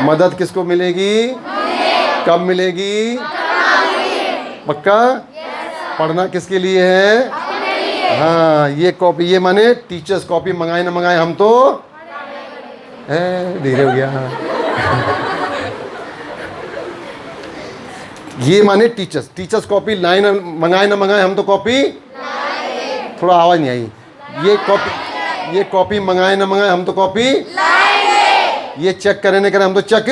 मदद किसको मिलेगी? कब मिलेगी? पक्का? पढ़ना किसके लिए है? हाँ, ये कॉपी, ये माने टीचर्स कॉपी मंगाए ना मंगाए, हम तो धीरे हो गया। ये माने टीचर्स कॉपी लाए ना मंगाए ना मंगाए, हम तो कॉपी, थोड़ा आवाज नहीं आई, ये कॉपी मंगाए ना मंगाए, हम तो कॉपी, ये चेक करें ना करें, हम तो चेक,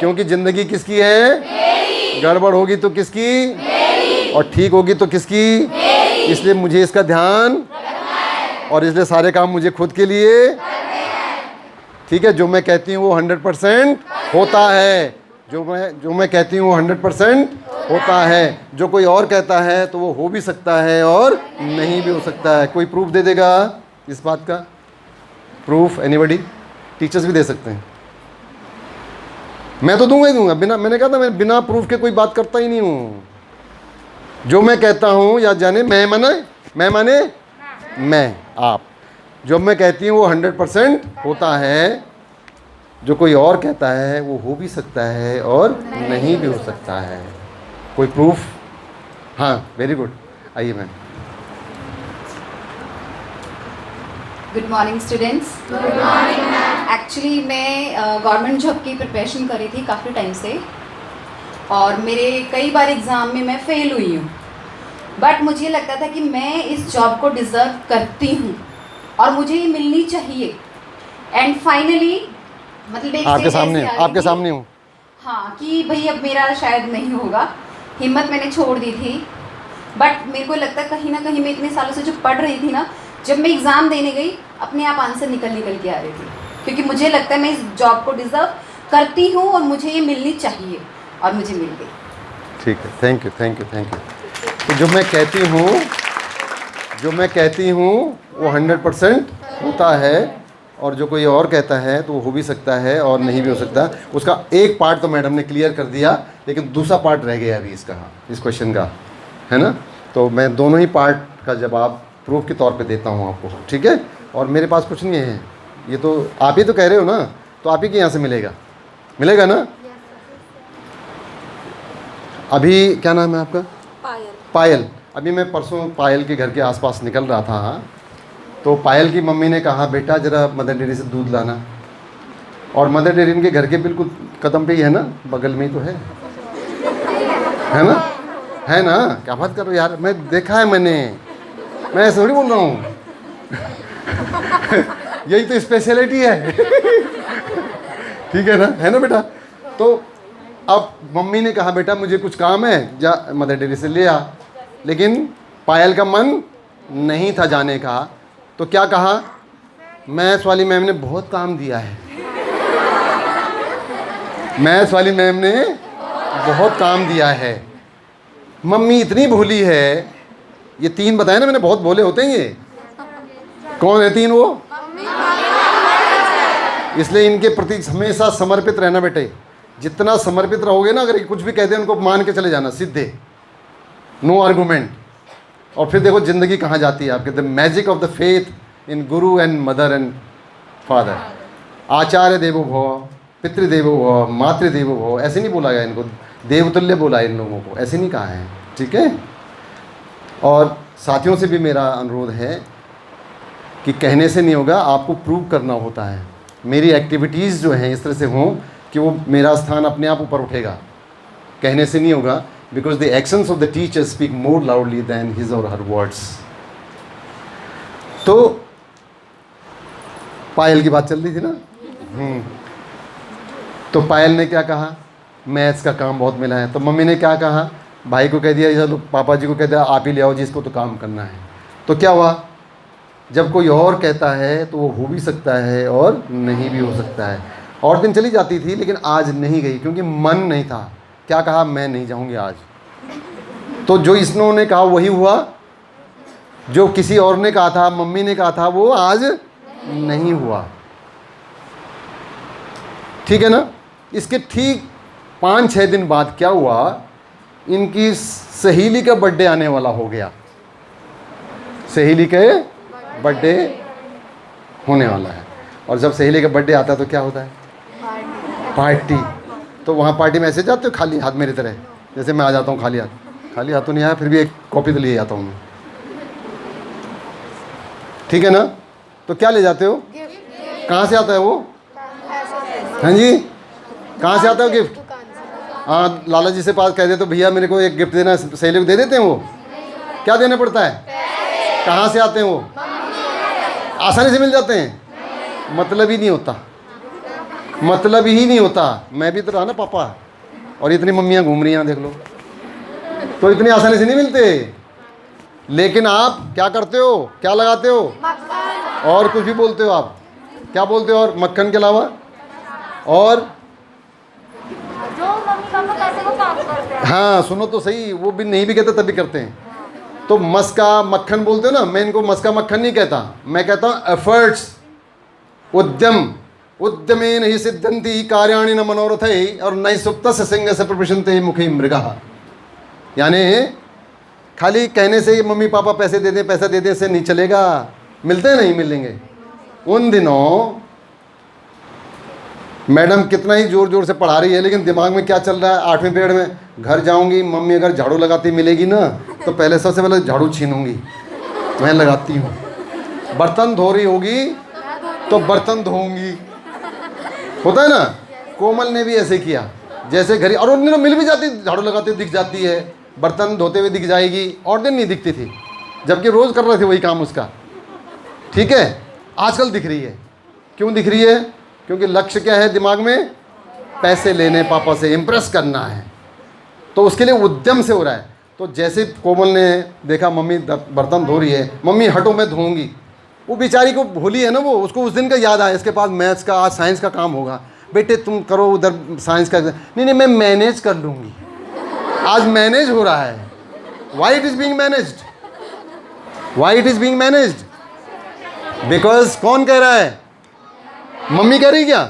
क्योंकि जिंदगी किसकी है? गड़बड़ होगी तो किसकी? और ठीक होगी तो किसकी? इसलिए मुझे इसका ध्यान, और इसलिए सारे काम मुझे खुद के लिए, ठीक है? जो मैं कहती हूँ वो 100% होता है, जो मैं कहती हूँ वो 100% होता है। जो कोई और कहता है तो वो हो भी सकता है और नहीं भी हो सकता है। कोई प्रूफ दे देगा इस बात का? Proof anybody? टीचर्स भी दे सकते हैं, मैं तो दूंगा ही दूंगा। बिना, मैंने कहा था मैं बिना प्रूफ के कोई बात करता ही नहीं हूँ। जो मैं कहता हूँ, या जाने मैं माने मैं, आप, जो मैं कहती हूँ वो 100% होता है। जो कोई और कहता है वो हो भी सकता है और नहीं भी हो सकता है। कोई प्रूफ? हाँ, वेरी गुड, आइए ma'am. Good morning students. Good morning ma'am. Actually मैं गवर्नमेंट जॉब की प्रिपरेशन कर रही थी काफ़ी टाइम से, और मेरे कई बार एग्ज़ाम में मैं फ़ेल हुई हूँ, बट मुझे लगता था कि मैं इस जॉब को डिज़र्व करती हूँ और मुझे ये मिलनी चाहिए। एंड फाइनली मतलब एक आपके सामने हूँ, हाँ, कि भाई अब मेरा शायद नहीं होगा। हिम्मत मैंने छोड़ दी थी, बट मेरे को लगता है कहीं ना कहीं मैं इतने सालों से जो पढ़ रही थी ना, जब मैं एग्ज़ाम देने गई अपने आप आंसर निकल के आ रही थी, क्योंकि मुझे लगता है मैं इस जॉब को डिज़र्व करती हूँ और मुझे ये मिलनी चाहिए, और मुझे मिल गई। ठीक है, थैंक यू। तो जो मैं कहती हूँ वो 100% होता है, और जो कोई और कहता है तो वो हो भी सकता है और नहीं भी हो सकता। उसका एक पार्ट तो मैडम ने क्लियर कर दिया, लेकिन दूसरा पार्ट रह गया अभी इसका, इस क्वेश्चन का, है ना? तो मैं दोनों ही पार्ट का जवाब प्रूफ के तौर पे देता हूँ आपको, ठीक है? और मेरे पास कुछ नहीं है, ये तो आप ही तो कह रहे हो ना, तो आप ही के यहाँ से मिलेगा ना? अभी क्या नाम है आपका? पायल। अभी मैं परसों पायल के घर के आसपास निकल रहा था, तो पायल की मम्मी ने कहा बेटा ज़रा मदर डेयरी से दूध लाना, और मदर डेयरी इनके घर के बिल्कुल कदम पे ही है ना, बगल में ही तो है ना? क्या बात कर रहे हो यार, मैं देखा है, मैं ऐसे थोड़ी बोल रहा हूँ। यही तो स्पेशलिटी है। ठीक है ना बेटा? तो अब मम्मी ने कहा बेटा मुझे कुछ काम है, जा मदर डेयरी से ले आ। लेकिन पायल का मन नहीं था जाने का, तो क्या कहा? मैथ्स वाली मैम ने बहुत काम दिया है, मैथ्स वाली मैम ने बहुत काम दिया है। मम्मी इतनी भोली है, ये तीन बताए ना मैंने, बहुत भोले होते हैं ये। कौन है तीन? वो, इसलिए इनके प्रति हमेशा समर्पित रहना बेटे। जितना समर्पित रहोगे ना, अगर कुछ भी कहते हैं उनको मान के चले जाना सीधे, नो आर्गूमेंट। और फिर देखो ज़िंदगी कहाँ जाती है आपके। The magic of the faith in Guru and mother and father. आचार्य देवो भव, पितृदेवो भव, मातृदेवो भव, ऐसे नहीं बोला गया इनको, देवतुल्य बोला है इन लोगों को, ऐसे नहीं कहा है, ठीक है? और साथियों से भी मेरा अनुरोध है कि कहने से नहीं होगा, आपको प्रूव करना होता है। मेरी एक्टिविटीज़ जो हैं इस तरह से हों कि वो मेरा स्थान अपने आप ऊपर उठेगा, कहने से नहीं होगा। Because the actions of the teacher speak more loudly than his or her words. तो पायल की बात चल रही थी ना। तो पायल ने क्या कहा? मैथ्स का काम बहुत मिला है। तो मम्मी ने क्या कहा? भाई को कह दिया, चलो पापा जी को कह दिया आप ही ले आओ जिसको तो काम करना है। तो क्या हुआ? जब कोई और कहता है तो वो हो भी सकता है और नहीं भी हो सकता है। और दिन चली जाती थी, लेकिन आज नहीं गई क्योंकि मन नहीं था। क्या कहा? मैं नहीं जाऊंगी आज। तो जो इन्होंने कहा वही हुआ, जो किसी और ने कहा था, मम्मी ने कहा था, वो आज नहीं हुआ। ठीक है ना? इसके ठीक 5-6 दिन बाद क्या हुआ? इनकी सहेली का बर्थडे आने वाला हो गया। सहेली के बर्थडे होने वाला है, और जब सहेली का बर्थडे आता है तो क्या होता है? पार्टी। तो वहाँ पार्टी में ऐसे जाते हो खाली हाथ मेरी तरह, जैसे मैं आ जाता हूँ खाली हाथ? खाली हाथ तो नहीं आया, फिर भी एक कॉपी तो लिए जाता हूँ मैं, ठीक है ना? तो क्या ले जाते हो? कहाँ से आता है वो? हाँ जी, कहाँ से आता है गिफ्ट? हाँ, लाला जी से पास कह दे तो भैया मेरे को एक गिफ्ट देना, सहेली को दे देते हैं वो? क्या देना पड़ता है? कहाँ से आते हैं वो? आसानी से मिल जाते हैं? मतलब ही नहीं होता, मतलब ही नहीं होता। मैं भी तो रहा ना पापा, और इतनी मम्मियाँ घूम रही हैं देख लो, तो इतनी आसानी से नहीं मिलते। लेकिन आप क्या करते हो? क्या लगाते हो? और कुछ भी बोलते हो आप? क्या बोलते हो और मक्खन के अलावा? और जो मम्मी पापा पैसे को काम करते हैं। हाँ, सुनो तो सही, वो भी नहीं भी कहते तब भी करते हैं। तो मस्का मक्खन बोलते हो ना, मैं इनको मस्का मक्खन नहीं कहता, मैं कहता हूँ एफर्ट्स, उद्यम। उद्यमेन ही सिद्धंति कार्याणि न मनोरथै और नई सुप्त सिंह से प्रविशन्ते मुखी मृगः। यानी खाली कहने से मम्मी पापा पैसे दे दें, पैसा दे दें से नहीं चलेगा, मिलते नहीं मिलेंगे। उन दिनों मैडम कितना ही जोर जोर से पढ़ा रही है, लेकिन दिमाग में क्या चल रहा है? 8वीं पीरियड में घर जाऊंगी, मम्मी अगर झाड़ू लगाती मिलेगी ना, तो पहले सबसे पहले झाड़ू छीनूंगी, मैं लगाती हूँ। बर्तन धो रही होगी तो बर्तन धोऊंगी, होता है ना? कोमल ने भी ऐसे किया, जैसे घर, और उन दिनों मिल भी जाती, झाड़ू लगाते दिख जाती है, बर्तन धोते हुए दिख जाएगी, और दिन नहीं दिखती थी, जबकि रोज़ कर रहे थे वही काम उसका, ठीक है? आजकल दिख रही है। क्यों दिख रही है? क्योंकि लक्ष्य क्या है दिमाग में? पैसे लेने, पापा से इम्प्रेस करना है, तो उसके लिए उद्यम से हो रहा है। तो जैसे कोमल ने देखा मम्मी बर्तन धो रही है, मम्मी हटो मैं धोऊंगी, वो बेचारी को भूली है ना, वो उसको उस दिन का याद आया, इसके पास मैथ्स का आज साइंस का काम होगा, बेटे तुम करो उधर साइंस का, नहीं नहीं मैं मैनेज कर लूँगी, आज मैनेज हो रहा है। Why it is being managed? Why it is being managed? Because कौन कह रहा है? मम्मी कह रही क्या?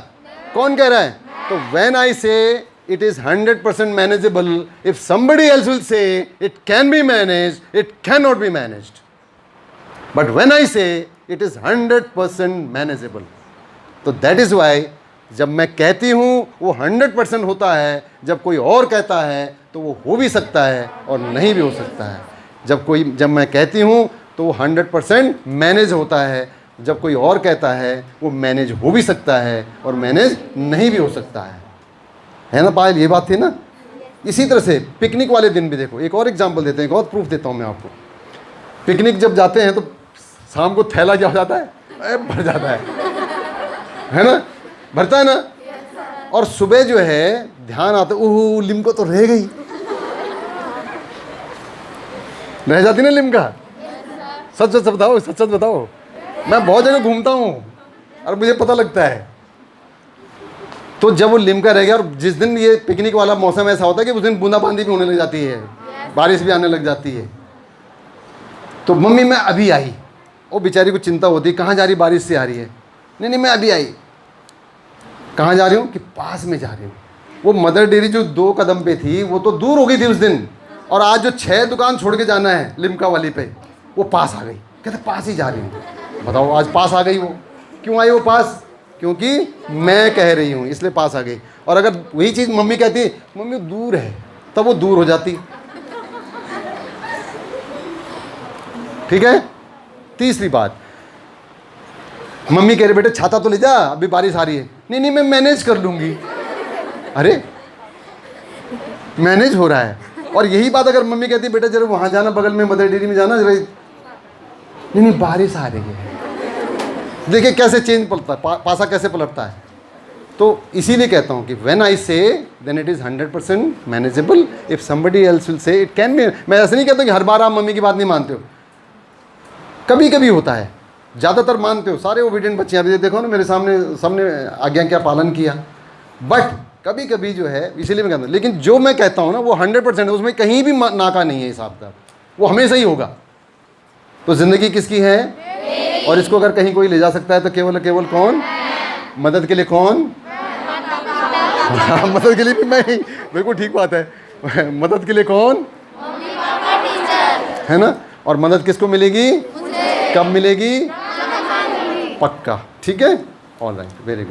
कौन कह रहा है? तो व्हेन आई से it is 100% manageable, if somebody else will say it can be managed, it cannot be managed. But when I say it is 100% manageable, तो that is why जब मैं कहती हूँ वो 100% होता है, जब कोई और कहता है तो वो हो भी सकता है और नहीं भी हो सकता है। जब मैं कहती हूँ तो वो 100% मैनेज होता है, जब कोई और कहता है वो मैनेज हो भी सकता है और मैनेज नहीं भी हो सकता है ना पायल? ये बात थी ना। इसी तरह से पिकनिक वाले दिन भी देखो, एक और एग्जांपल देते हैं, एक और प्रूफ देता हूँ मैं आपको। पिकनिक जब जाते हैं तो शाम को थैला क्या हो जाता है? भर जाता है ना? भरता है ना? और सुबह जो है ध्यान आता है, ओह लिम्का तो रह गई, रह जाती ना लिम्का। सच सच बताओ, सच सच बताओ, मैं बहुत जगह घूमता हूँ और मुझे पता लगता है। तो जब वो लिम्का रह गया, और जिस दिन ये पिकनिक वाला मौसम ऐसा होता है कि उस दिन बूंदाबांदी भी होने लग जाती है, बारिश भी आने लग जाती है, तो मम्मी मैं अभी आई, वो बेचारी को चिंता होती है कहाँ जा रही, बारिश से आ रही है, नहीं नहीं मैं अभी आई। कहाँ जा रही हूँ? कि पास में जा रही हूँ। वो मदर डेयरी जो 2 कदम पे थी वो तो दूर हो गई थी उस दिन, और आज जो 6 दुकान छोड़ के जाना है लिम्का वाली पे, वो पास आ गई। कहते पास ही जा रही हूँ। बताओ आज पास आ गई वो, क्यों आई वो पास? क्योंकि मैं कह रही हूँ इसलिए पास आ गई। और अगर वही चीज़ मम्मी कहती मम्मी दूर है, तब वो दूर हो जाती। ठीक है। तीसरी बात, मम्मी कह रही बेटे छाता तो ले जा, अभी बारिश आ रही है, नहीं नहीं मैं मैनेज कर लूँगी। अरे मैनेज हो रहा है। और यही बात अगर मम्मी कहती बेटा जरा वहाँ जाना, बगल में मदर डेयरी में जाना जरा, नहीं नहीं बारिश आ रही है। देखिए कैसे चेंज पलटता है, पासा कैसे पलटता है। तो इसीलिए कहता हूँ कि when I say then it is 100% manageable, if somebody else will say it can be. मैं ऐसे नहीं कहता कि हर बार आप मम्मी की बात नहीं मानते हो, कभी कभी होता है, ज़्यादातर मानते हो। सारे ओबीडिएंट बच्चे अभी देखो ना मेरे सामने, सबने आज्ञा का पालन किया, बट कभी कभी जो है, इसीलिए मैं कहता हूँ। लेकिन जो मैं कहता हूँ ना वो 100% है, उसमें कहीं भी नाका नहीं है हिसाब का, वो हमेशा ही होगा। तो ज़िंदगी किसकी है? और इसको अगर कहीं कोई ले जा सकता है तो केवल केवल कौन? मदद के लिए कौन? मदद के लिए भी मैं ही, बिल्कुल ठीक बात है। मदद के लिए कौन? है ना। और मदद किसको मिलेगी? कब मिलेगी? पक्का। ठीक है, ऑल राइट, वेरी गुड।